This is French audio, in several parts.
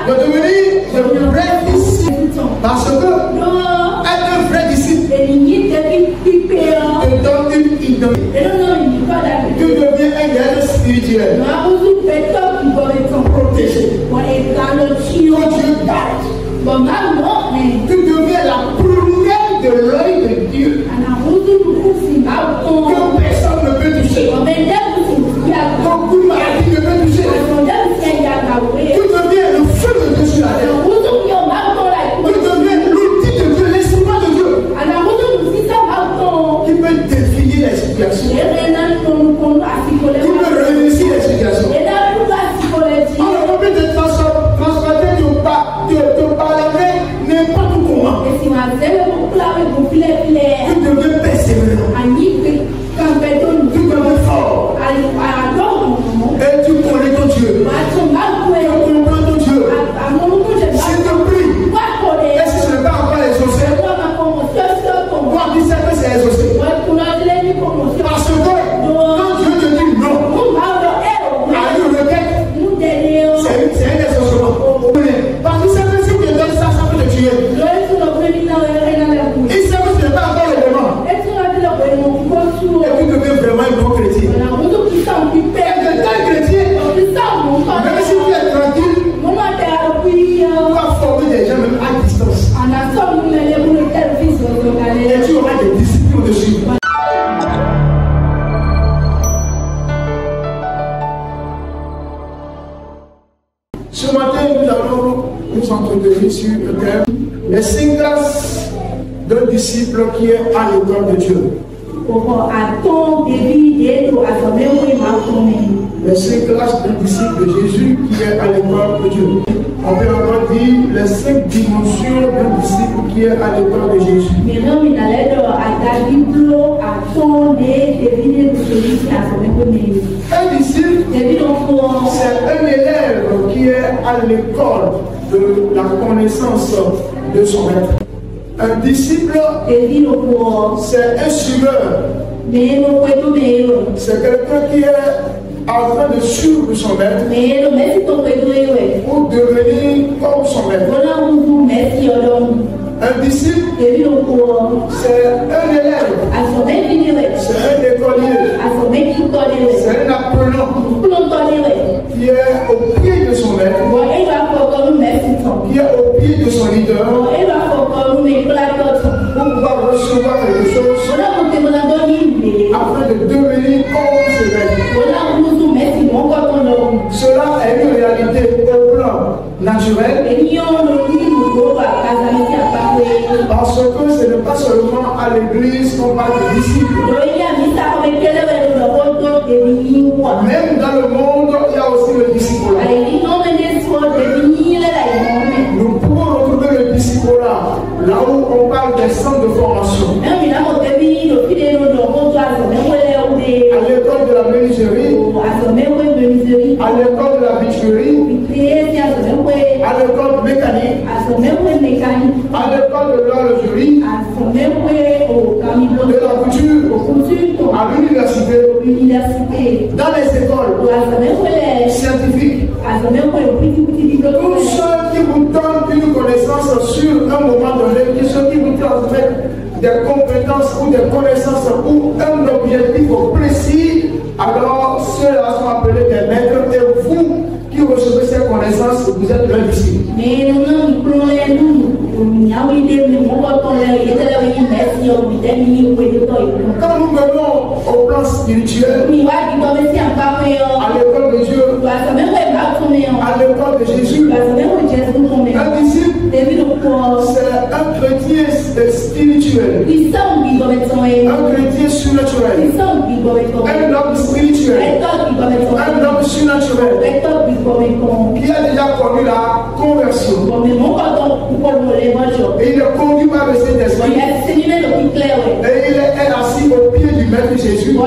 de devenir le vrai disciple. Parce que être un vrai disciple te donne une identité. Tu deviens un guerrier spirituel. Protégé. Que Dieu garde. Tu deviens la prunelle de l'œil de Dieu. Que personne ne peut toucher. Qu'aucune maladie ne peut toucher. Tu deviens le feu de Dieu sur la terre. Tu deviens l'outil de Dieu, l'instrument de Dieu. Qui peut définir les situations. Qui peut réussir les situations. Alors on peut te transporter de parler n'importe comment. Tu deviens persévérant. Tu deviens fort. Et tu connais ton Dieu. Tu comprends ton Dieu. S'il te plaît. Est-ce que ce n'est pas encore exaucé? Moi, qui sais que c'est exaucé. Parce que quand Dieu te dit non, à une requête, c'est un exaucement. Parce que c'est que si tu donnes ça, ça peut te tuer. Il sait que ce n'est pas encore le moment. Et tu deviens vraiment un bon chrétien. Et de tel chrétien, même si tu es tranquille, tu vas former des gens même à distance. Et tu auras des disciples dessus. Ce matin, nous allons nous entretenir sur le thème les 5 grâces d'un disciple qui est à l'école de Dieu. Les 5 grâces d'un disciple de Jésus qui est à l'école de Dieu. On peut encore dire les 5 dimensions d'un disciple qui est à l'école de Jésus. Un disciple, c'est un élève qui est à l'école de la connaissance de son maître. Un disciple, c'est un suiveur. C'est quelqu'un qui est en train de suivre son maître pour devenir comme son maître. Un disciple, c'est un élève, c'est un écolier, c'est un apprenant qui est au pied de son maître, qui est au pied de son leader pour pouvoir recevoir quelque chose afin de devenir comme ce maître. Cela est une réalité au plan naturel. Parce que ce n'est pas seulement à l'église qu'on parle de disciples. Même dans le monde, il y a aussi le disciple. Nous pouvons retrouver le disciple là où on parle des centres de formation. À l'école de la menuiserie, à l'école de la boucherie, à l'école mécanique, à l'école de l'horlogerie, de la couture, à l'université, dans les écoles scientifiques. Tous ceux qui vous donnent une connaissance sur un moment donné, ceux qui vous transmettent des compétences ou des connaissances ou un objectif précis, alors ceux-là sont appelés des maîtres et vous qui recevez ces connaissances, vous êtes leurs disciples. Quand nous venons au plan spirituel, à l'école de Dieu, à l'école de Jésus, un disciple, c'est un chrétien spirituel, un chrétien surnaturel, un homme spirituel, un homme surnaturel qui a déjà connu la conversion. Et il est conduit par le Saint-Esprit. Et il est assis au pied du Maître Jésus pour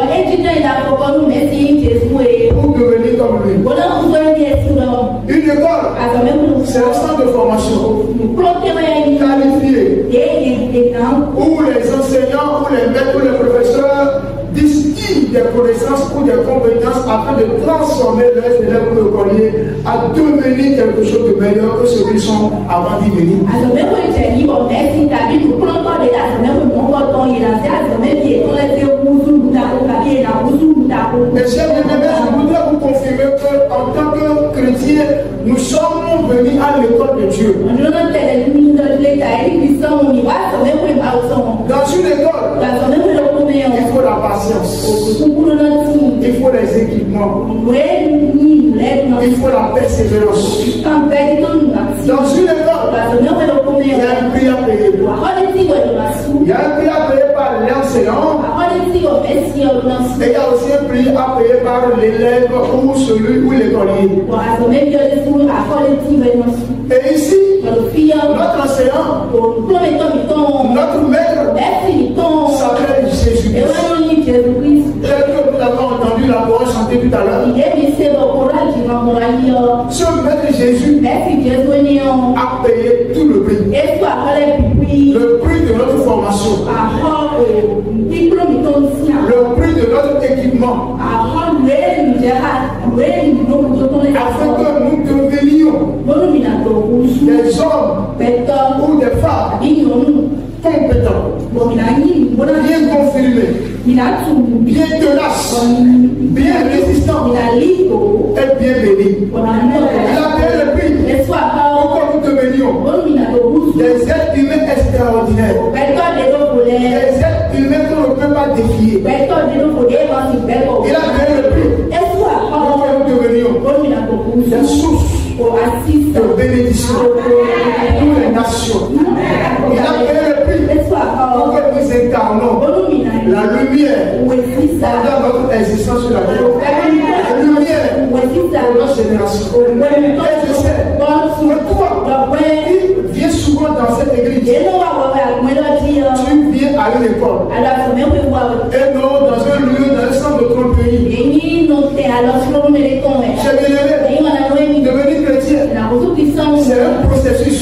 devenir comme lui. Une école, c'est un centre de formation qualifié où les enseignants, ou les maîtres, ou les professeurs distillent des connaissances ou des compétences afin de transformer les élèves ou le collier à devenir quelque chose de meilleur que ce qu'ils sont avant d'y venir. Et chers bien-aimés, je voudrais vous confirmer qu'en tant que chrétiens, nous sommes venus à l'école de Dieu. Dans une école, il faut la patience, il faut les équipements, il faut la persévérance. Dans une école, il y a un prix à payer. Il y a un prix à payer par l'enseignant. Et il y a aussi un prix à payer par l'élève ou celui ou l'écolier. Et ici, notre enseignant, notre maître s'appelle Jésus-Christ. Tel que nous avons entendu la voix chanter tout à l'heure. Ce maître Jésus a payé tout le prix. Le prix de notre formation. Le prix de notre équipement. Afin que nous devenions des hommes ou des femmes compétents, bien confirmés, bien tenaces, bien résistants et bien bénis. Il a payé le prix pour que nous devenions des êtres humains extraordinaires, des êtres humains qu'on ne peut pas défier. Il a payé le prix pour que nous devenions des sources de bénédiction pour les nations. Il a payé le prix pour que nous incarnons la lumière dans notre existence sur la terre. La lumière de notre génération. Et je sais que toi, qui viens souvent dans cette église, tu viens à une école. Et non dans un lieu, dans un centre de tromperie. J'ai bien aimé devenir chrétien. C'est un processus.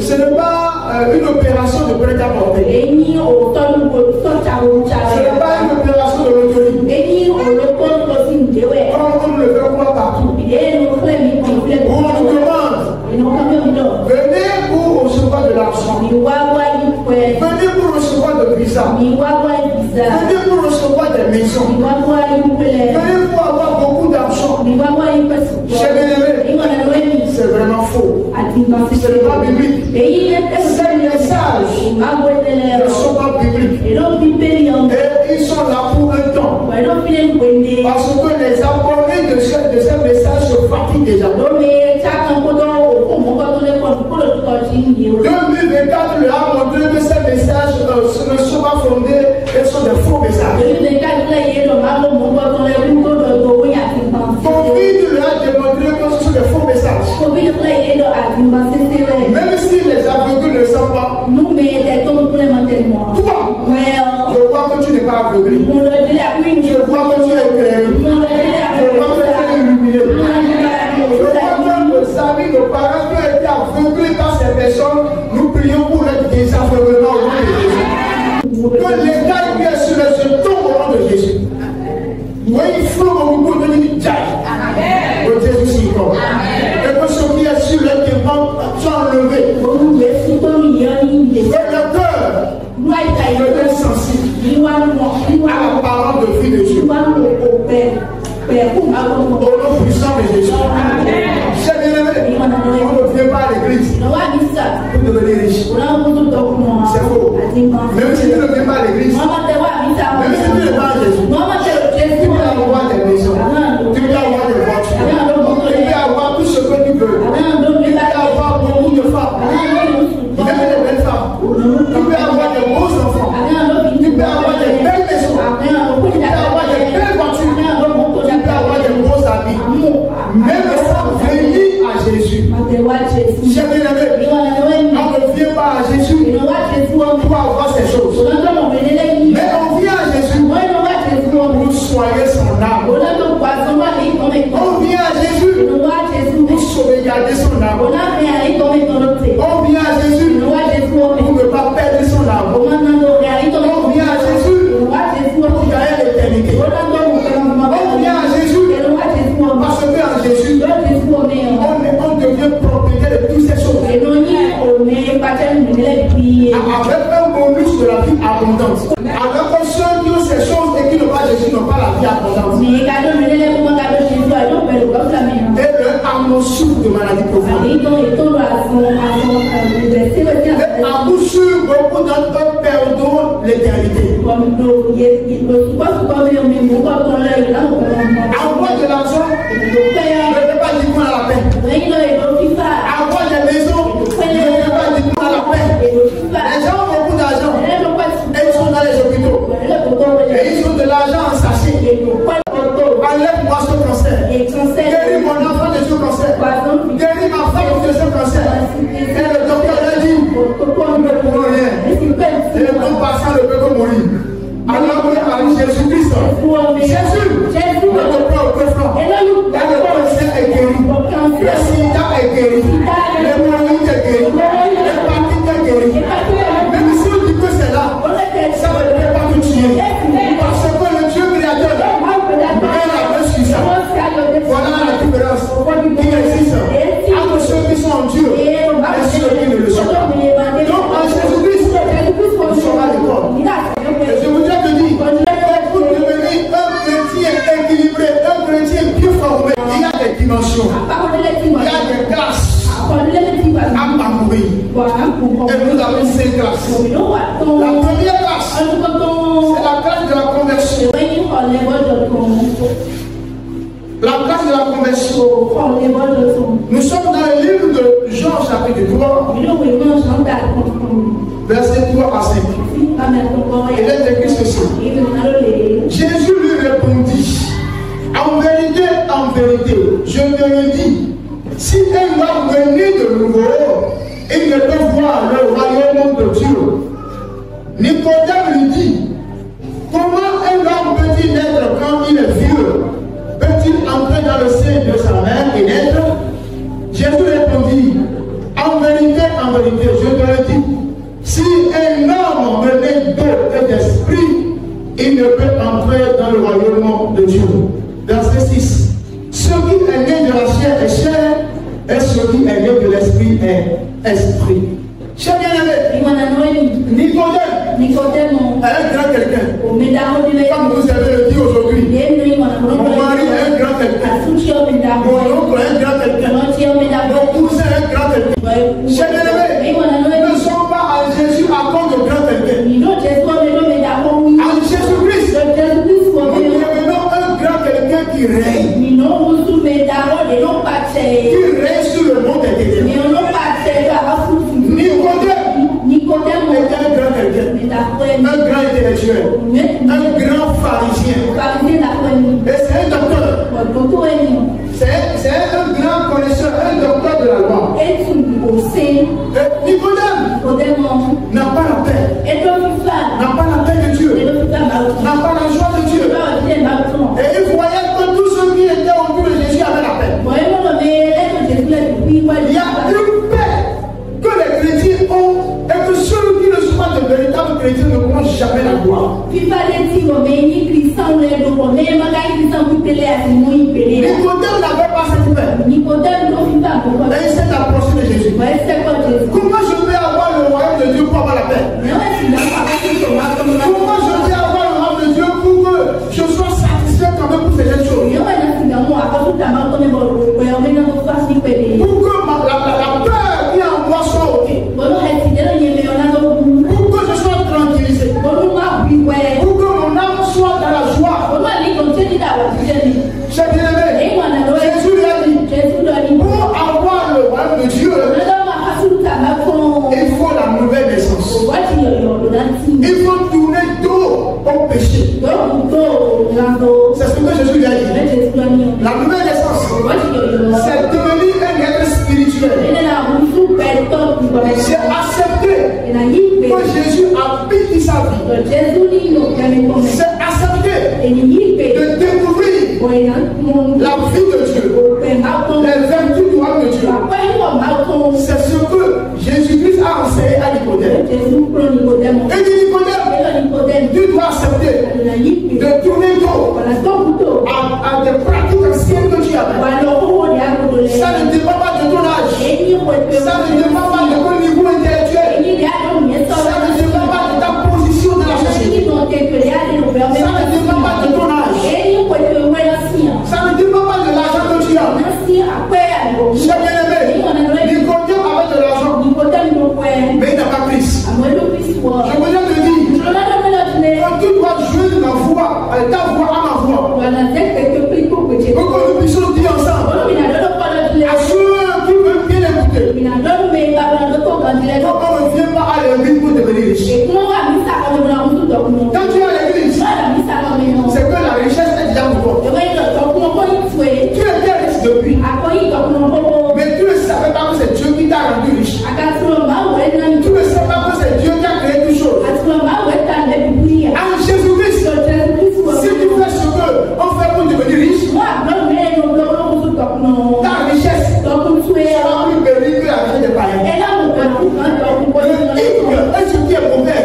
Ce n'est pas une opération de prêt-à-porter. Ce n'est pas une opération de loterie. On ne le fait pas partout. On nous demande, venez pour recevoir de l'argent. Venez pour recevoir de visa. Venez pour recevoir des maisons. Venez pour avoir beaucoup d'argent. J'ai bien aimé. C'est vraiment faux. Ce n'est pas biblique. Ces messages ne sont pas bibliques. Et ils sont là pour un temps. Parce que les abonnés de ces messages se fatiguent déjà. 2024 leur a montré que ces messages ne sont pas fondés, ils sont des faux messages. Covid leur a démontré que ce sont des faux messages. Même si les aveugles ne savent pas, toi, je vois que tu n'es pas aveuglé. Je vois que tu es éclairé. Je vois que tu es illuminé. Je vois que nos amis, nos parents qui ont été aveuglés par ces personnes, nous prions pour être désaveuglement au nom de Jésus. Que l'état qui est sur les yeux tombe au nom de Jésus. Oui, il faut que vous continuez de dire. Que Jésus s'y compte. Et que ce qui est sur les témoins soit enlevé. Que le cœur devienne sensible à la parole de fille de Dieu. Au nom puissant de Jésus. Chers bien-aimés, on ne vient pas à l'église pour devenir riche. C'est faux. Même si tu ne viens pas à l'église, même si tu n'es pas à Jésus, tu peux avoir des maisons, tu peux avoir des voitures, tu peux avoir tout ce que tu veux, tu peux avoir beaucoup de femmes, même des belles femmes, tu peux avoir des beaux enfants, tu peux avoir des belles maisons, tu peux avoir des belles voitures, tu peux avoir des beaux habits, même sans venir à Jésus. J'ai bien aimé, on ne vient pas à Jésus pour avoir ces choses, mais on vient à Jésus pour soigner son âme. On vient à Jésus pour sauvegarder son âme. On vient à Jésus pour ne pas perdre son âme. On vient à Jésus pour gagner l'éternité. On vient à Jésus parce qu'en Jésus, on est avec un bonus de la vie abondante. Alors que ceux qui ont ces choses et qui n'ont pas Jésus n'ont pas la vie abondante. Et le amour de maladie profonde. Et à coup sûr, beaucoup d'entre eux perdront l'éternité. Avoir de l'argent ne veut pas dire qu'on a la paix. Avoir des maisons ne veut pas dire qu'on a la paix. Les gens ont beaucoup d'argent et ils sont dans les hôpitaux. Et ils ont de l'argent en sachet. Enlève-moi ce cancer. Guéris mon enfant de ce cancer. Guéris ma femme de ce cancer. Et le docteur a dit, nous ne pouvons rien. Et le bon patient ne peut que mourir. Alors on a Jésus-Christ. Jésus, notre propre frère. Le cancer est guéri. Le sida est guéri. L'hémorroïde est guéri. L'hépatite est guéri. Même si on dit que c'est là, ça ne peut pas nous tuer. Parce que le Dieu créateur, voilà la différence qui existe entre ceux qui sont en Dieu et ceux qui ne le sont pas. Donc en Jésus-Christ, nous sommes à l'école. Et je voudrais te dire, pour devenir un chrétien équilibré, un chrétien bien formé, il y a des dimensions, il y a des classes à parcourir. Et nous avons ces classes. La première classe, c'est la classe de la conversion. La classe de la conversion. Nous sommes dans le livre de Jean chapitre 3, verset 3 à 5. Il est écrit ceci. Jésus lui répondit, en vérité, je te le dis, si un homme venir de nouveau, il ne peut voir le royaume de Dieu. Nicodème lui dit, comment un homme peut-il naître quand il est vieux? Peut-il entrer dans le sein de sa mère et naître? Jésus répondit, en vérité, je te le dis, si un homme ne naît d'eau et d'esprit, il ne peut entrer dans le royaume de Dieu. Verset 6. Ce qui est né de la chair est chair, et ce qui est né de l'esprit est esprit. Cher bien-aimé, Nicodème est un grand quelqu'un. Comme vous avez le dit aujourd'hui, mon mari est un grand quelqu'un. Mon oncle est un grand quelqu'un. Mon cousin est un grand quelqu'un. Cher bien-aimé, nous ne sommes pas à Jésus à cause de grand quelqu'un. À Jésus-Christ, nous devenons un grand quelqu'un qui règne. Qui règne sur le monde des ténèbres. Nicodème est un grand quelqu'un, un grand intellectuel, un grand pharisien. Et c'est un docteur. C'est un grand connaisseur, un docteur de la loi. Nicodème n'a pas la paix. N'a pas la paix de Dieu. N'a pas la joie de Dieu. Et il voyait que tous ceux qui étaient autour de Jésus avaient la paix. Il y a une paix que les chrétiens ont et que ceux qui ne sont pas de véritables chrétiens ne pourront jamais la voir. Nicodème n'avait pas cette paix. Et il s'est approché de Jésus. Comment je vais avoir le royaume de Dieu pour avoir la paix? Comment je vais avoir le royaume de Dieu pour que je sois satisfait quand même pour ces choses? Pour que la peur qui est en moi soit ôtée. Pour que je sois tranquillisé. Pour que mon âme soit dans la joie. Cher bien-aimé, Jésus lui a dit, pour avoir le royaume de Dieu, il faut la nouvelle naissance. Il faut tourner dos au péché. C'est ce que Jésus lui a dit. La nouvelle naissance, c'est devenir un être spirituel. C'est accepter que Jésus habite sa vie. C'est accepter de découvrir la vie de Dieu, les vertus du royaume de Dieu. C'est ce que Jésus-Christ a enseigné à Nicodème. Et dit Nicodème, tu dois accepter de tourner dos à des pratiques anciennes que tu as. Ça ne dépend pas de ton âge. Ça ne dépend pas de ton niveau intellectuel. Ça Pour que nous puissions dire ensemble à ceux qui veulent bien écouter. On ne vient pas à l'église pour devenir riche. Quand tu es à l'église, c'est que la richesse est déjà pour toi. Tu étais riche depuis. Mais tu ne savais pas que c'est Dieu qui t'a rendu riche. Tu ne sais pas que c'est Dieu qui a créé toutes choses. En Jésus-Christ, si tu fais ce qu'on fait pour devenir riche, ta richesse sera plus bénie que la richesse des païens. Le hic est ce qui est mauvais.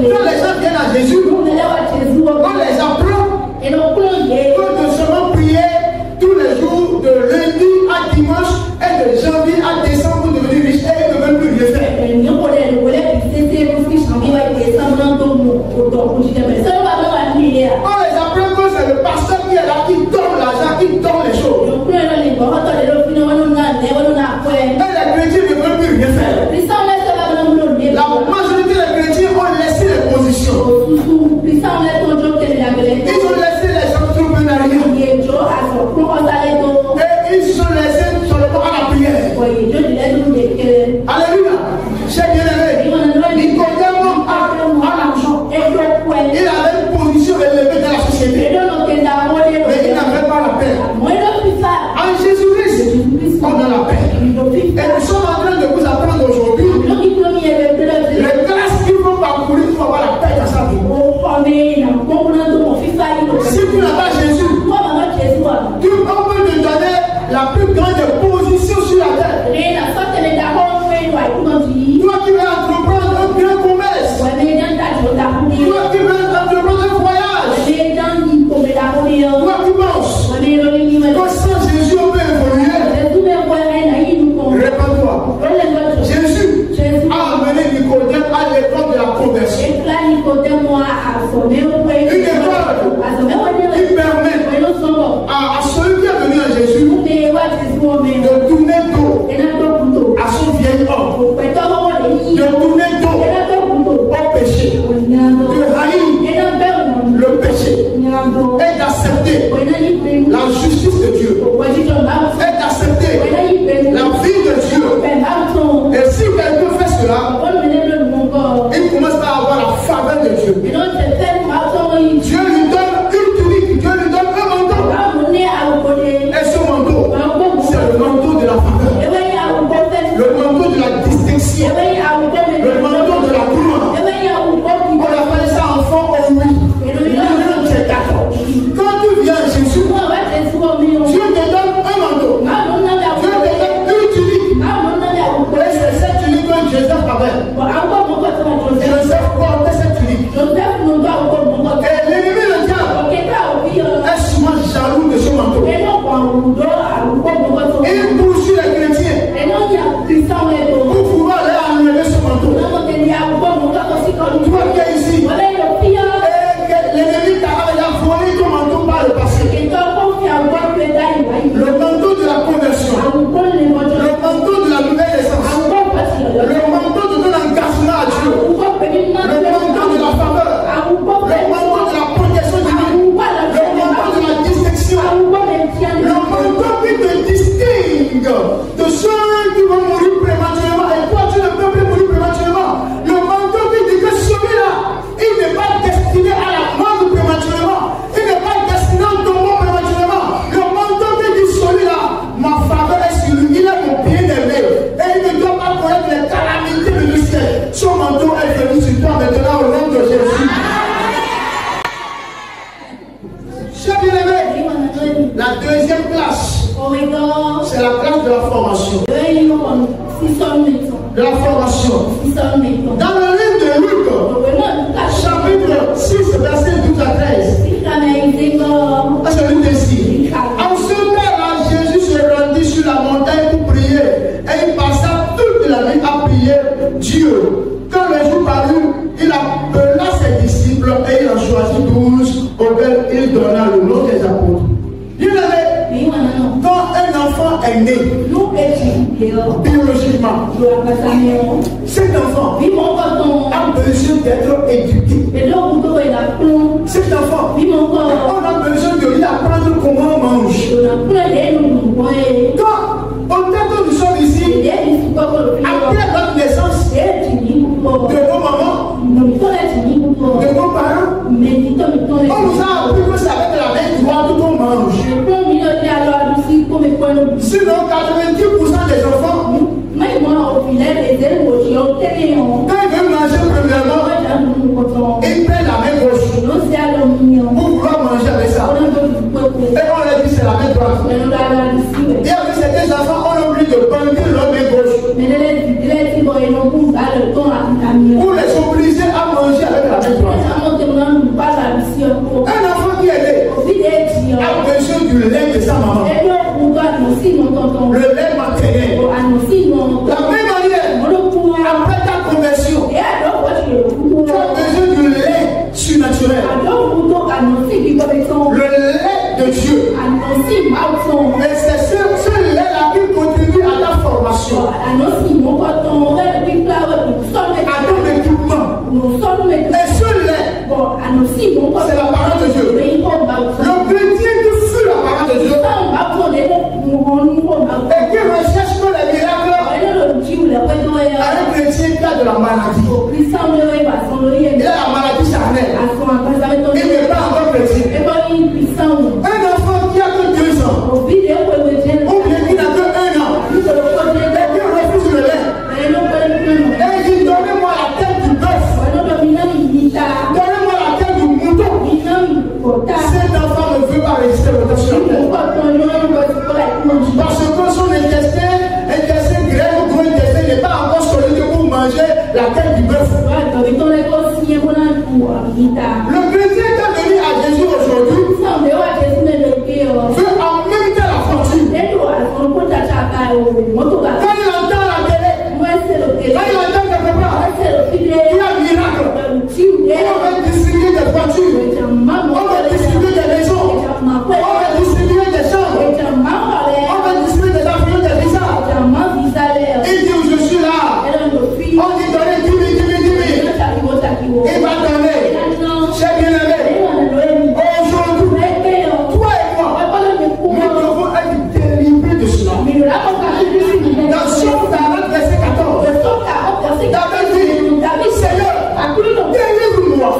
Quand les gens viennent à Jésus, on les apprend que de seulement prier tous les jours, de lundi à dimanche et de janvier à décembre pour devenir riche et ils ne veulent plus rien faire. On les apprend que c'est le pasteur qui est là, qui donne l'argent, qui donne les choses. Et les chrétiens ne veulent plus rien faire. La majorité des chrétiens ont laissé les positions. Ils ont laissé les entreprenariats. Et ils se sont laissés seulement à la prière. Alléluia. J'ai bien aimé. Nicodème a l'argent. Il avait une position élevée dans la société. Mais il n'avait pas la paix. En Jésus-Christ, on a la paix. Et nous sommes en train de vous apprendre aujourd'hui les classes qu'il faut parcourir pour avoir la paix dans sa vie. Si tu n'as pas Jésus, tu peux te donner la plus grande position sur la terre. Toi qui veux entreprendre un grand commerce, toi qui veux entreprendre un voyage, toi qui penses que sans Jésus on peut évoluer, réponds-toi. Jésus a amené Nicodème à l'école de la conversion. Une école qui permet à celui qui est venu à Jésus de tourner dos à son vieil homme, de tourner dos au péché, de haïr le péché et d'accepter la justice de Dieu et d'accepter la vie de Dieu. Et si quelqu'un fait cela, il commence à avoir la faveur de Dieu. Dieu lui donne une tunique, Dieu lui donne un manteau. Et ce manteau, c'est le manteau de la faveur, le manteau de la distinction, le manteau de la gloire. On appelle ça enfant au oui. Quand tu viens à Jésus, Dieu te donne un manteau, Dieu te donne une tunique. Et c'est cette tunique que Joseph avait. Joseph portait cette tunique. Et l'ennemi, le diable, est souvent jaloux de ce manteau. Il poursuit les chrétiens pour pouvoir aller enlever ce manteau. Toi qui es ici, et l'ennemi t'a volé ton manteau par le passé. Le manteau de la conversion, le manteau de la nouvelle naissance, le manteau de ton engagement à Dieu, le manteau de la faveur, le manteau de la protection divine, le manteau de la distinction, le manteau qui te distingue de ceux qui vont mourir prématurément. Et toi, tu ne peux plus mourir prématurément. Le manteau qui dit que celui-là, il n'est pas destiné à la mort prématurément. Il n'est pas destiné au tombeau prématurément. Le manteau qui dit celui-là, ma faveur est sur lui. Il est mon bien-aimé. Et il ne doit pas connaître les calamités de ciel. Son manteau est venu sur toi maintenant au nom de Jésus. Chers bien-aimés, la deuxième classe, c'est la classe de la formation. De la formation. Dans le livre de Luc, chapitre 6, verset 12 à 13, c'est lui ici. En ce temps-là, Jésus se rendit sur la montagne pour prier et il passa toute la nuit à prier Dieu. Quand le jour parut, il appela ses disciples et il en choisit 12 auxquels il donna le nom des apôtres. Quand un enfant est né, biologiquement. Cet enfant a besoin d'être éduqué. Cet enfant, on a besoin de lui apprendre comment on mange. Quand au temps nous sommes ici, après notre naissance, de nos mamans, de nos parents, on nous a appris que c'est avec la main droite qu'on mange. Sinon, 90% des enfants, quand ils veulent manger premièrement, ils prennent la main gauche pour vouloir manger avec ça. Et on leur dit c'est la main droite. Et avec ces deux enfants, on a oublié de banquer leur main gauche. Pour les obliger à manger avec la main droite. Un enfant qui est né a besoin du lait de sa maman. Le lait maternel. La même manière, après ta conversion, tu as besoin du lait surnaturel. Le lait de Dieu. Mais c'est ce lait-là qui contribue à ta formation, à ton équipement. Et ce lait, c'est la parole de Dieu. Le chrétien qui fuit la parole de Dieu et qui recherche que les miracles, un chrétien qui a de la maladie, il a la maladie charnelle, il n'est pas encore chrétien. Un enfant qui a que 2 ans, ou bien qui n'a que 1 an, et qui refuse le lait, et il dit donnez-moi la tête du bœuf, donnez-moi la tête du mouton. Cet enfant ne veut pas résister au tension. Parce que son intestin grêle ou gros intestin n'est pas encore solide pour manger la tête du bœuf. Le chrétien qui est venu à Jésus aujourd'hui veut en même temps la fortune. Quand il entend la télé, quand il entend quelque part, il y a un miracle. On va distribuer des voitures, on va distribuer des maisons, on va distribuer des chambres, on va distribuer des avions, des visas. Il dit je suis là. On dit donnez 10 000. Il va donner. J'ai bien aimé. Aujourd'hui, toi et moi, nous devons être délivrés de cela. Dans Somme 40, verset 14, David dit Seigneur, délivre-moi.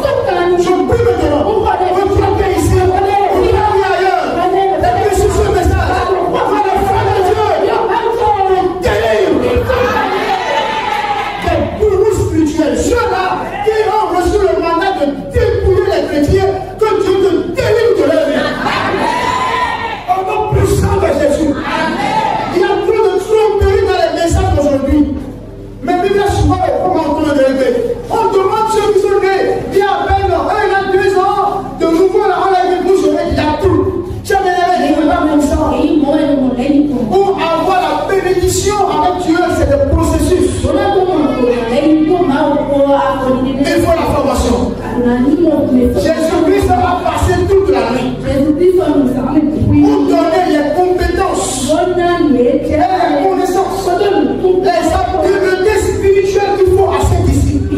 Je prie maintenant. Vous frappez ici, vous frappez ailleurs. Et sur ce message, on va la foi de Dieu. Délivre. Des gourous spirituels, ceux-là qui ont reçu le mandat de dépouiller les chrétiens, que Dieu te délivre de leur vie. Au nom puissant de Jésus. Il y a trop de tromperies dans les messages d'aujourd'hui. Mais Bible souvent, comment on peut le relever? On demande ceux qui sont nés il y a 20 ans, 1 an, 2 ans, de nouveau là, on a dit vous aurez, il y a tout. Tu as bien aimé, il ne veut pas comme ça. Pour avoir la bénédiction avec Dieu, c'est le processus. Il faut la formation. Jésus-Christ a passé toute la nuit pour donner les compétences et les connaissances, les habiletés spirituelles qu'il faut à ses disciples.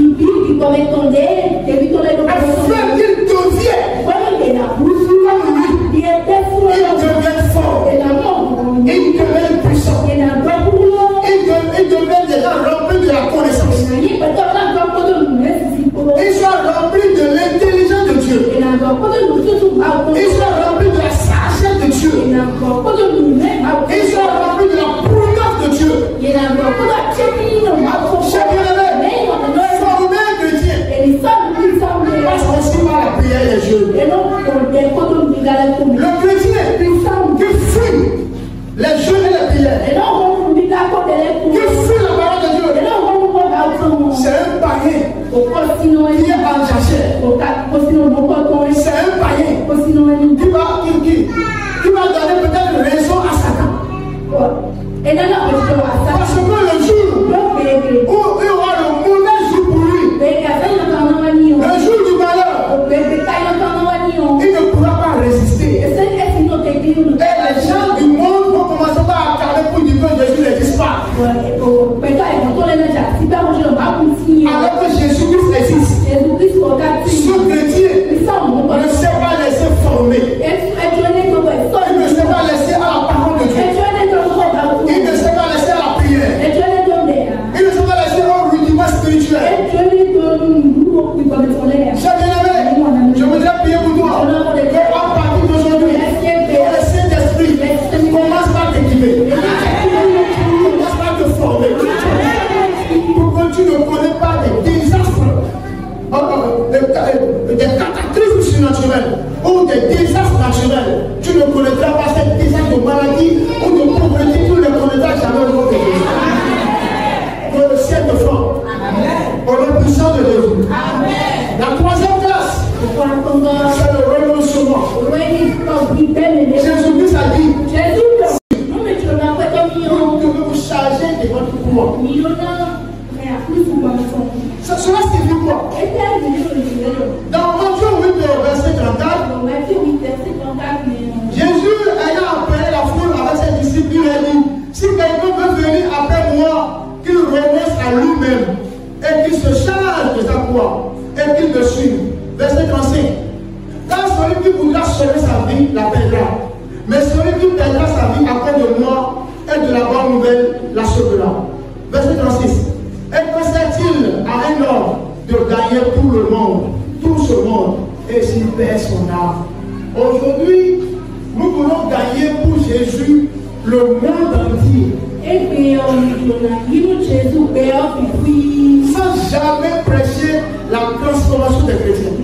Afin qu'il devienne comme lui. Il devienne fort. Il devienne puissant. Il devienne déjà rempli de la connaissance. Il soit rempli de l'intelligence de Dieu. Il soit rempli de la sagesse de Dieu. Il soit rempli de la prudence de Dieu. Former un chrétien passe aussi par la prière des jeunes. Le chrétien qui fuit les jeûnes et les prières, qui fuit la parole de Dieu, c'est un païen qui est en jachère. C'est un païen qui va donner peut-être raison à Satan. Parce que le jour où il y aura le mauvais jour pour lui, le jour du malheur, il ne pourra pas résister. Et les gens du monde vont commencer par accaler pour dire que Jésus n'existe pas. des désastres naturels. Tu ne connaîtras pas ces désastres de maladie ou de pauvreté, tu ne les connaîtras jamais au nom de Jésus. Pour le ciel de fort. Au nom puissant de Jésus. La troisième classe, c'est le renoncement. Jésus-Christ a dit, je veux vous charger de votre pouvoir. Cela signifie quoi? Dans Matthieu 8, verset 34, Jésus ayant appelé la foule avec ses disciples, il a dit, si quelqu'un veut venir après moi, qu'il renonce à lui-même et qu'il se charge de sa croix et qu'il me suive. Verset 35. Car celui qui voudra sauver sa vie la perdra. Mais celui qui perdra sa vie à cause de moi et de la bonne nouvelle la sauvera. Verset 36. Et que sert-il à un homme de gagner tout le monde, tout ce monde, et s'il perd son âme? Aujourd'hui, nous voulons gagner pour Jésus le monde entier. Sans jamais prêcher la transformation des chrétiens.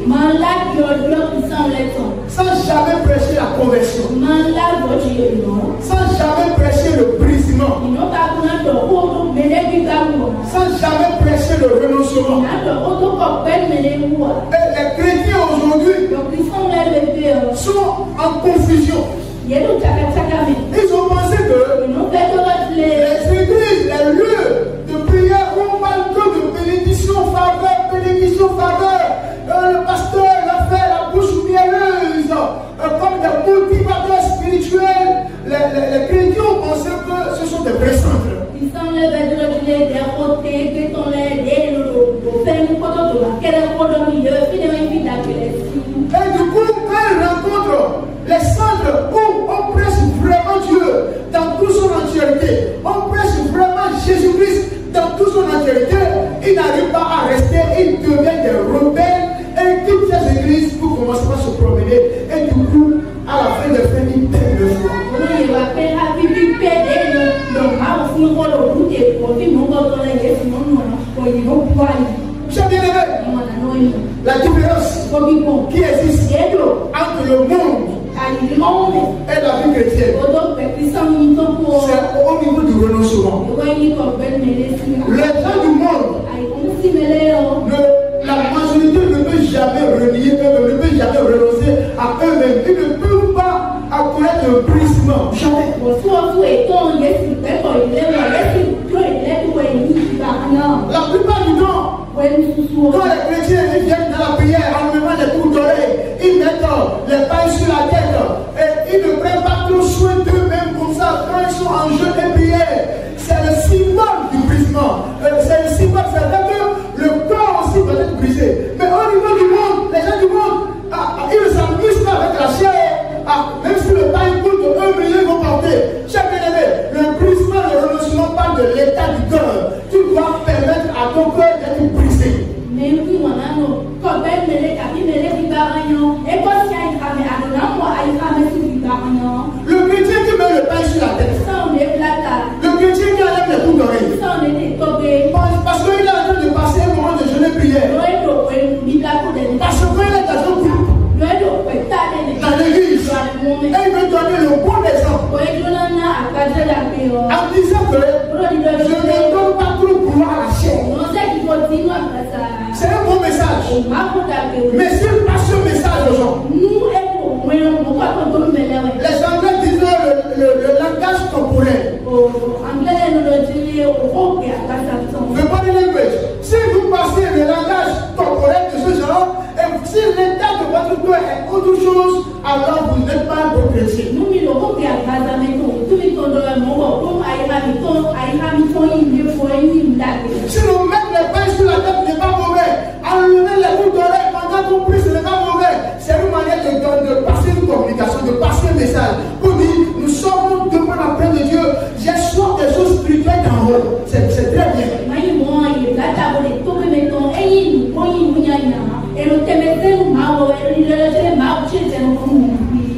Sans jamais prêcher la conversion. Sans jamais prêcher le brisement. Sans jamais prêcher le renoncement. Et les chrétiens aujourd'hui sont en confusion. Ils ont pensé que les églises, les lieux de prière, on parle que de bénédiction, faveur. Le pasteur a fait la bouche mielleuse, comme des motivateurs spirituels. Les chrétiens ont pensé que ce sont des vrais centres. Et du coup, quand ils rencontrent les centres où on prêche vraiment Dieu dans toute son entièreté, on prêche vraiment Jésus-Christ dans toute son entièreté, ils n'arrivent pas à rester, ils deviennent des rebelles et toutes ces églises pour commencer à se promener. Et du coup, à la fin de fin, ils perdent le foi. Chers bien-aimés, la différence qui existe entre le monde et la vie chrétienne, c'est au niveau du renoncement. Les gens du monde, la majorité ne peut jamais renier eux-mêmes, ne peut jamais renoncer à eux-mêmes. Ils ne peuvent pas connaître le brisement. Jamais. La plupart du temps, quand les chrétiens viennent dans la prière en mettant des coups d'oreille, ils mettent les pailles sur la tête et ils ne prennent pas trop soin d'eux-mêmes comme ça quand ils sont en jeûne et prière. C'est le symbole du brisement. C'est le symbole, c'est vrai que le corps aussi va être brisé. Mais au niveau du monde, les gens du monde, ils ne s'amusent pas avec la chair. Même si le taille coûte 1 million, ils vont porter. Chaque année, le brisement, le renoncement parle de l'état du cœur. Tu dois permettre à ton cœur d'être brisé. Le chrétien qui met le pain sur la tête, le chrétien qui enlève les coups d'oreille, parce qu'il est en train de passer un moment de jeûne et prière, parce qu'il est dans un groupe, dans l'église, et il veut donner le bon exemple en disant que je ne donne pas trop pouvoir à la chair. C'est un bon message. Mais s'il passe ce message aux gens, les Anglais disent le langage corporel. Le body language. Si vous passez le langage corporel de ce genre, et si l'état de votre cœur est autre chose, alors vous n'êtes pas un bon chrétien. Si nous mettons les pains sur la tête n'est pas mauvais, enlever les boucles d'oreilles pendant qu'on prie, ce n'est pas mauvais. C'est une manière de passer une communication, de passer un message. Pour dire, nous sommes devant la paix de Dieu. J'ai soif des choses spirituelles en haut. C'est très bien.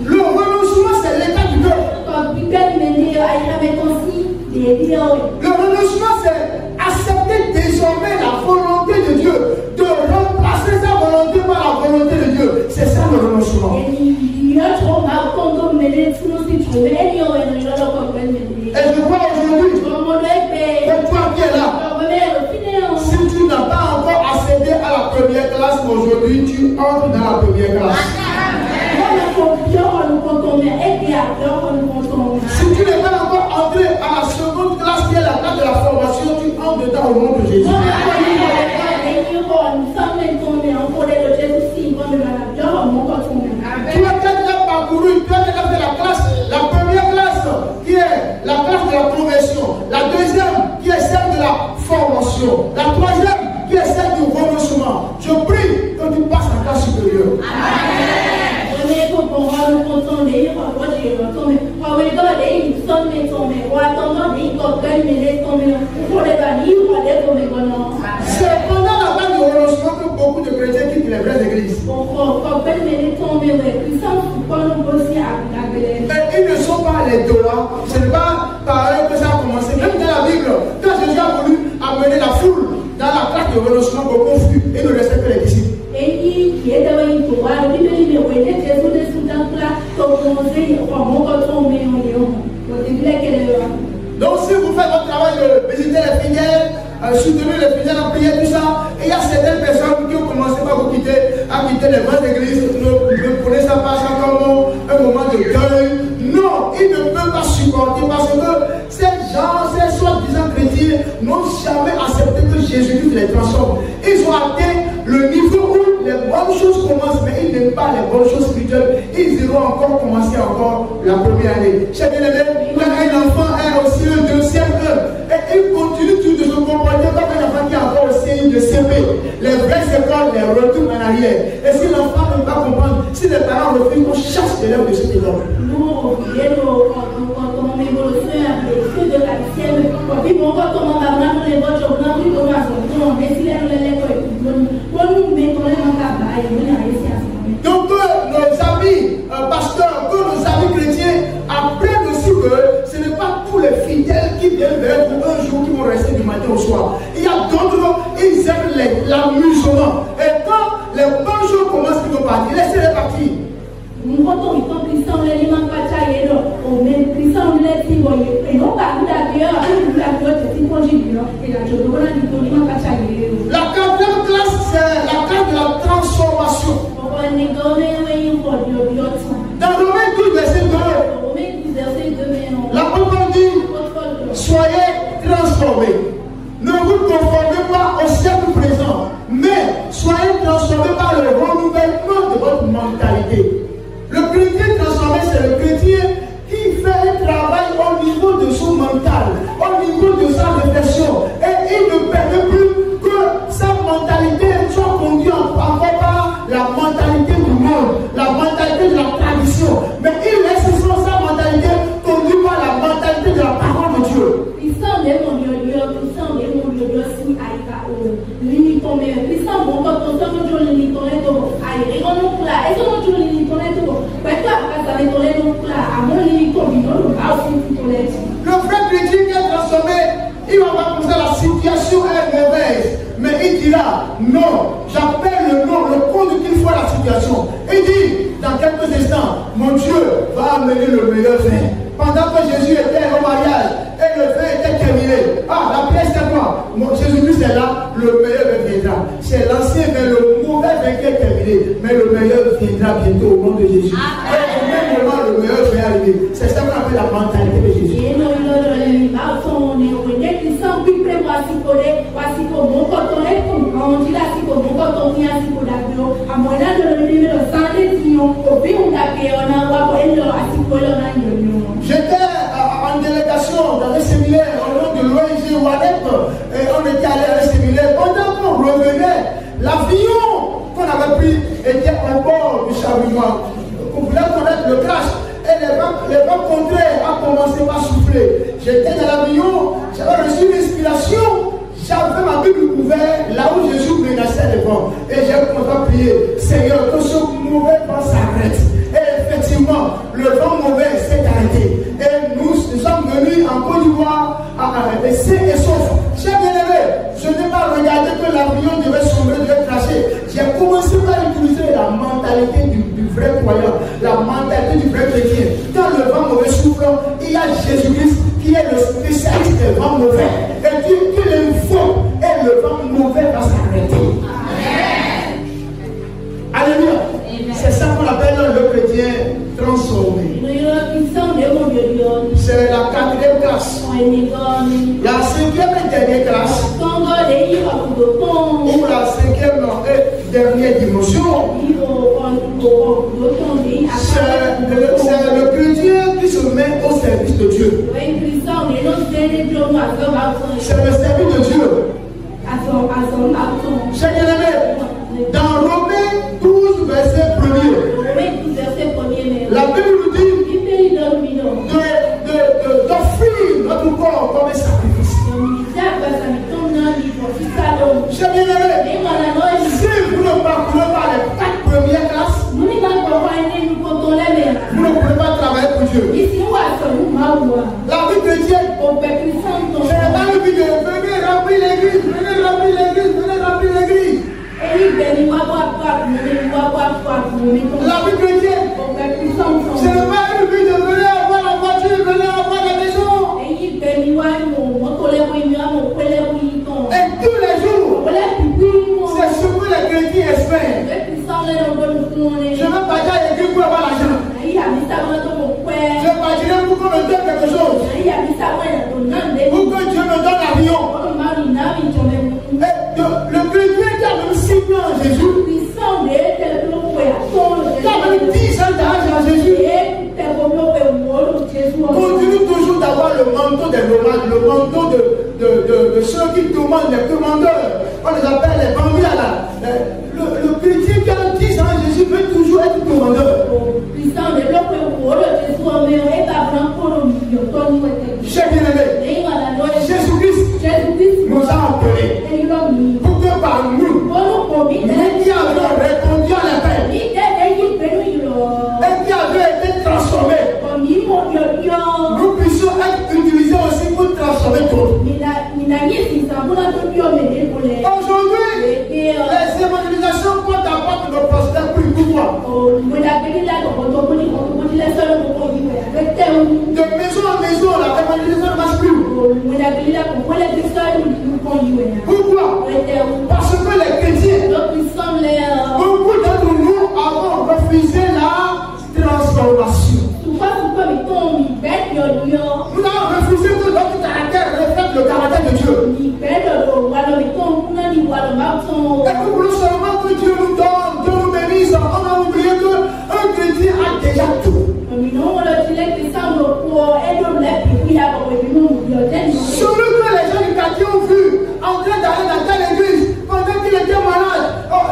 Le renoncement, c'est l'état du cœur. Le renoncement, c'est accepter désormais la volonté de Dieu, de remplacer sa volonté par la volonté de Dieu. C'est ça le renoncement. Et je vois aujourd'hui que toi qui es là, si tu n'as pas encore accédé à la première classe aujourd'hui, tu entres dans la première classe. Si tu n'es pas encore entré à la seconde classe qui est la classe de la formation, tu entres dedans au nom de Jésus. Tu as déjà parcouru, tu as déjà fait la première classe qui est la classe de la progression, la deuxième qui est celle de la formation, la troisième qui est celle du renoncement. Je prie que tu passes en classe supérieure. C'est pendant la vague du renoncement que beaucoup de chrétiens quittent les vraies églises. Mais ils ne sont pas les dollars. Ce n'est pas par eux que ça a commencé. Même dans la Bible, quand Jésus a voulu amener la foule dans la classe de renoncement, beaucoup fut et ne restait que les disciples. Donc si vous faites votre travail de visiter les fidèles, soutenir les fidèles en prière, tout ça, et il y a certaines personnes qui ont commencé par vous quitter, à quitter les vraies églises, ne prenez ça pas ça comme un moment de deuil. Non, ils ne peuvent pas supporter parce que ces gens, ces soi-disant chrétiens, n'ont jamais accepté que Jésus-Christ les transforme. Ils ont atteint le niveau où les bonnes choses commencent, mais ils n'aiment pas les bonnes choses spirituelles. Ils iront encore commencer encore la première année. Chers bien-aimés, quand un enfant est aussi un deuxième et il continue tout de se comporter comme un enfant qui est encore au CI de CP. Les vraies écoles les retournent en arrière. Et si l'enfant ne peut pas comprendre, si les parents refusent, on chasse l'élève de cette école. Donc que nos amis pasteurs, que nos amis chrétiens apprennent aussi que ce n'est pas tous les fidèles qui viennent vers vous un jour qui vont rester du matin au soir. Il y a d'autres, ils aiment l'amusement. Et quand les bonnes jours commencent, ils vont partir. Laissez-les partir. La quatrième classe, c'est la classe de la transformation. Dans Romains 12, verset 2, l'apôtre dit, soyez transformés. Ne vous conformez pas au siècle présent, mais soyez transformés par le renouvellement de votre mentalité. Le chrétien transformé, c'est le chrétien qui fait un travail au niveau de son mental, au niveau de sa réflexion. Et il ne permet plus que sa mentalité soit conduite encore par la mentalité du monde, la mentalité de la tradition. Mais il laisse sa mentalité conduite par la mentalité de la parole de Dieu. Le frère chrétien qui est transformé, il va pas comme ça, la situation est mauvaise. Mais il dira, non, j'appelle le nom, le compte qu'il faut à la situation. Il dit, dans quelques instants, mon Dieu va amener le meilleur vin. Pendant que Jésus était au mariage et le vin était terminé. Ah, la pièce c'est quoi? Jésus-Christ est là, le meilleur vin viendra. C'est l'ancien vin, le mauvais vin qui est terminé. Mais le meilleur viendra bientôt au nom de Jésus. Et au même moment, le meilleur vin arriver. C'est ça qu'on appelle la mentalité de Jésus. J'étais en délégation dans un séminaire au nom de l'ONG Walep et on était allé à un séminaire. Pendant qu'on revenait, l'avion qu'on avait pris était au bord du charbonnement. On voulait connaître le crash et les vents contraires ont commencé par souffler. J'étais dans l'avion, j'avais reçu une inspiration. J'avais ma Bible ouverte là où Jésus menaçait les vents. Et j'ai commencé à prier, Seigneur, que ce mauvais vent s'arrête. Et effectivement, le vent mauvais s'est arrêté. Et nous sommes venus en Côte d'Ivoire à sains et saufs. Chers bien-aimés, je n'ai pas regardé que l'avion devait sombrer, devait cracher. J'ai commencé par utiliser la mentalité du vrai croyant, la mentalité du vrai chrétien. Quand le vent mauvais souffle, il y a Jésus-Christ qui est le spécialiste des vents mauvais. Et Dieu l'invoque et le vent mauvais va s'arrêter. Alléluia. C'est ça qu'on appelle le chrétien transformé. C'est la 4e classe. La 5e et dernière classe. Ou la 5e et dernière dimension. C'est le chrétien qui se met au service de Dieu. C'est le service de Dieu. C'est bien aimé. Dans Romains 12, verset 1er, la Bible nous dit d'offrir notre corps comme un sacrifice. C'est bien aimé. Si vous ne parcourez pas les 4 premières classes, vous ne pouvez pas travailler pour Dieu. La vie chrétienne, c'est pas le but de venir remplir l'église, venez remplir l'église, venez remplir l'église. La vie chrétienne, c'est pas le but de venir avoir la voiture, venir avoir la maison. Et tous les jours, c'est ce que les chrétiens espèrent. Je ne veux pas dire à l'église pour avoir l'argent. Je partirai pour qu'on me donne quelque chose. Pour que Dieu me donne l'avion. Le chrétien qui a même 6 ans en Jésus, qui a même 10 ans d'âge en Jésus, continue toujours d'avoir le manteau des nomades, le manteau de ceux qui commandent, les commandeurs. On les appelle les bambis là. Le chrétien qui a 10 ans en Jésus veut toujours être commandeur. J'ai bien aimé. Jésus-Christ nous a appelés pour que par nous, nous qui avons répondu à l'appel et qui avons été transformés, nous puissions être utilisés aussi pour transformer d'autres. Aujourd'hui, les évangélisations portent à porte nos prospères plus que toi. De maison en maison, la évangélisation ne marche plus. Pourquoi? Parce que les chrétiens, beaucoup d'entre nous avons refusé la transformation. Nous avons refusé que notre caractère reflète le caractère de Dieu. Et nous voulons seulement que Dieu nous donne, Dieu nous bénisse. On a oublié qu'un chrétien a déjà tout. Celui que les gens du quartier ont vu en train d'aller dans telle église pendant qu'il était malade,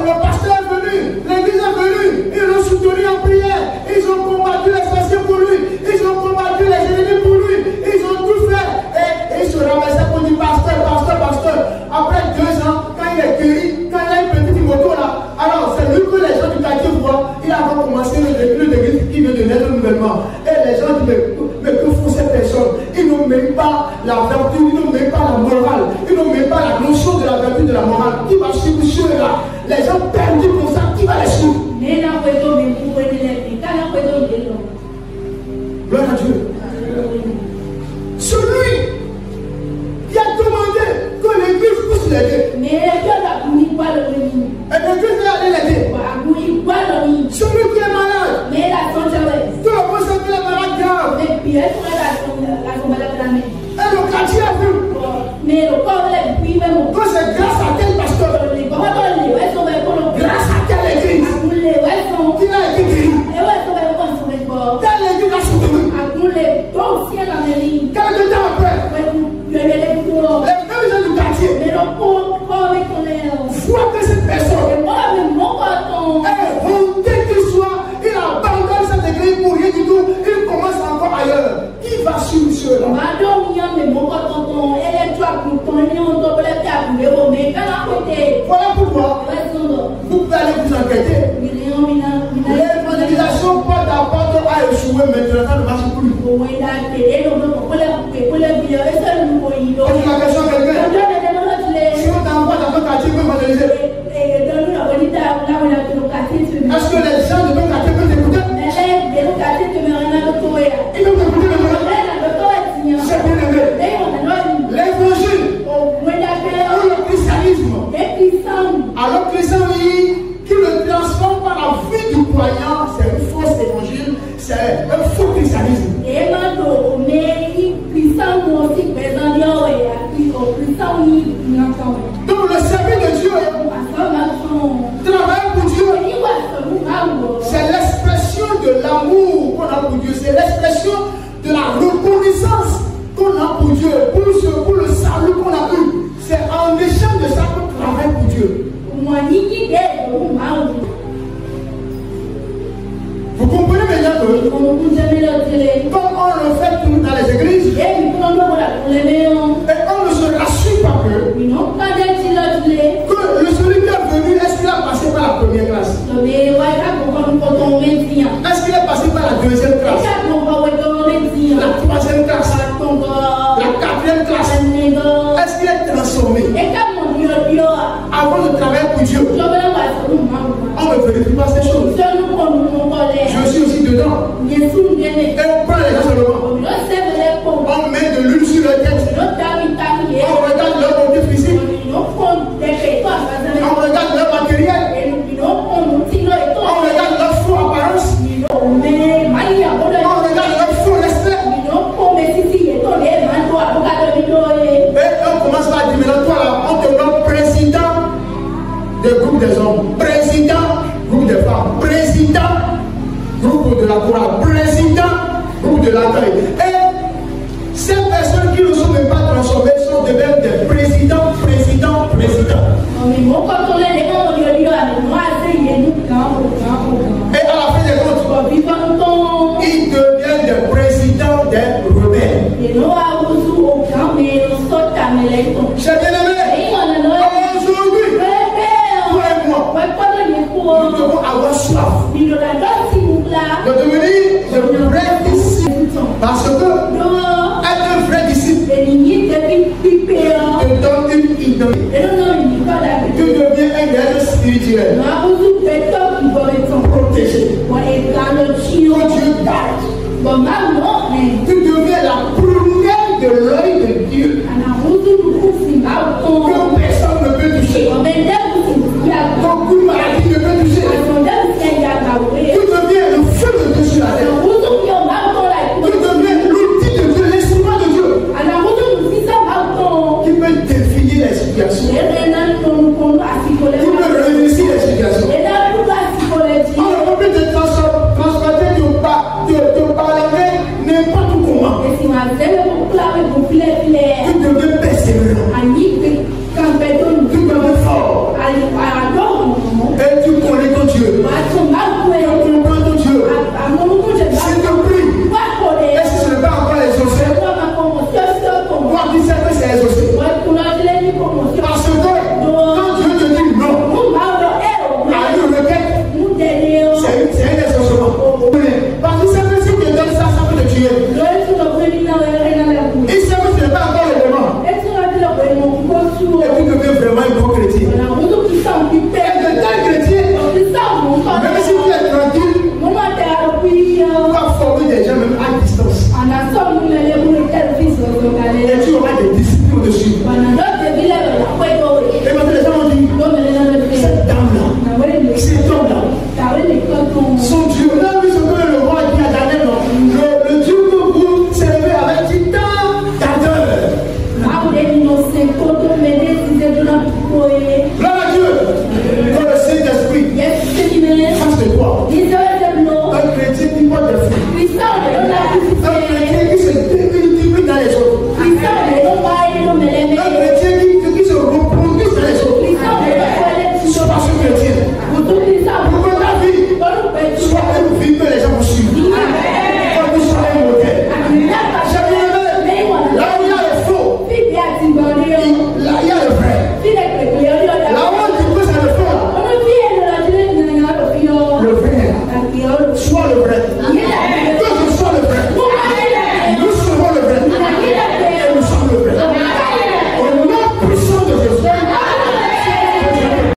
le pasteur est venu, l'église est venue, ils l'ont soutenu en prière, ils ont combattu les sorciers pour lui, ils ont combattu les ennemis pour lui, ils ont tout fait et ils se ramassaient pour dire pasteur. Après 2 ans, quand il est guéri, quand il a une petite moto là, alors c'est lui que les gens du quartier voient, il a commencé l'église qui vient de naître nouvellement. Et les gens disent mais que font ces personnes? Ils n'ont même pas la vertu, ils n'ont même pas la morale, ils n'ont même pas la notion de la vertu de la morale. Qui va suivre ceux-là? Les gens perdus pour ça, qui va les suivre? Gloire à Dieu. Celui qui a demandé que l'église puisse l'aider. Et l'église va aller l'aider. Celui qui est malade. Tout le monde sait qu'il est malade grave. Et le quartier a vu. Que c'est grâce à tel pasteur. Grâce à telle église. Qu'il a été guéri. Telle église a soutenu. Quelques temps après, les mêmes gens du quartier voient que cette personne est honteux qu'il soit, il abandonne cette église pour rien du tout, il commence encore ailleurs. Qui va suivre cela? Voilà pourquoi vous pouvez aller vous enquêter. L'évangélisation porte à porte a échoué, maintenant ça ne marche plus. Pose la question à quelqu'un. Si on t'envoie dans ton quartier, peut évangéliser. Est-ce que les gens de ton quartier peuvent t'écouter? Ils peuvent t'écouter maintenant. Donc le service de Dieu, travailler pour Dieu, c'est l'expression de l'amour qu'on a pour Dieu, c'est l'expression de la reconnaissance qu'on a pour Dieu, pour le salut qu'on a eu. C'est en échange de ça qu'on travaille pour Dieu. Vous comprenez maintenant que comme on le fait tout dans les églises, et on ne se rassure pas que celui qui est venu, est-ce qu'il a passé par la première classe? Est-ce qu'il est passé par la deuxième classe? La troisième classe? La quatrième classe? Est-ce qu'il est transformé? Avant de travailler pour Dieu, on ne vérifie pas ces choses. Je suis aussi dedans. Et on prend les gens seulement. On met de l'huile sur leur tête. On regarde leur côté physique. On regarde leur matériel. On regarde leur faux apparence. On regarde leur faux respect. Et on commence à dire, maintenant toi là, on te donne président du groupe des hommes, président groupe des femmes, président groupe de la chorale, président groupe de l'accueil. Et ces personnes qui ne sont même pas transformées sont devenues des présidents. Et à la fin des comptes, ils deviennent des présidents des rebelles. Chers bien-aimés, aujourd'hui, toi et moi, nous devons avoir soif de devenir de vrais disciples. Parce que être un vrai disciple te donne une identité. Tu deviens un guerrier spirituel. Protégé. Que Dieu garde. Tu deviens la première de l'œil de Dieu. Que personne ne peut toucher. Qu'aucune maladie ne peut toucher. Tu deviens le feu de Dieu sur la terre. Tu deviens l'outil de Dieu, l'instrument de Dieu. Qui peut définir les situations. Qui peut réussir les situations. On ne peut plus te transporter de parler n'importe comment. Tu deviens persévérant. Tu deviens fort. Et tu connais ton Dieu. Tu comprends ton Dieu. S'il te prie. Est-ce que ce n'est pas encore exaucé? Moi, qui sais que c'est exaucé.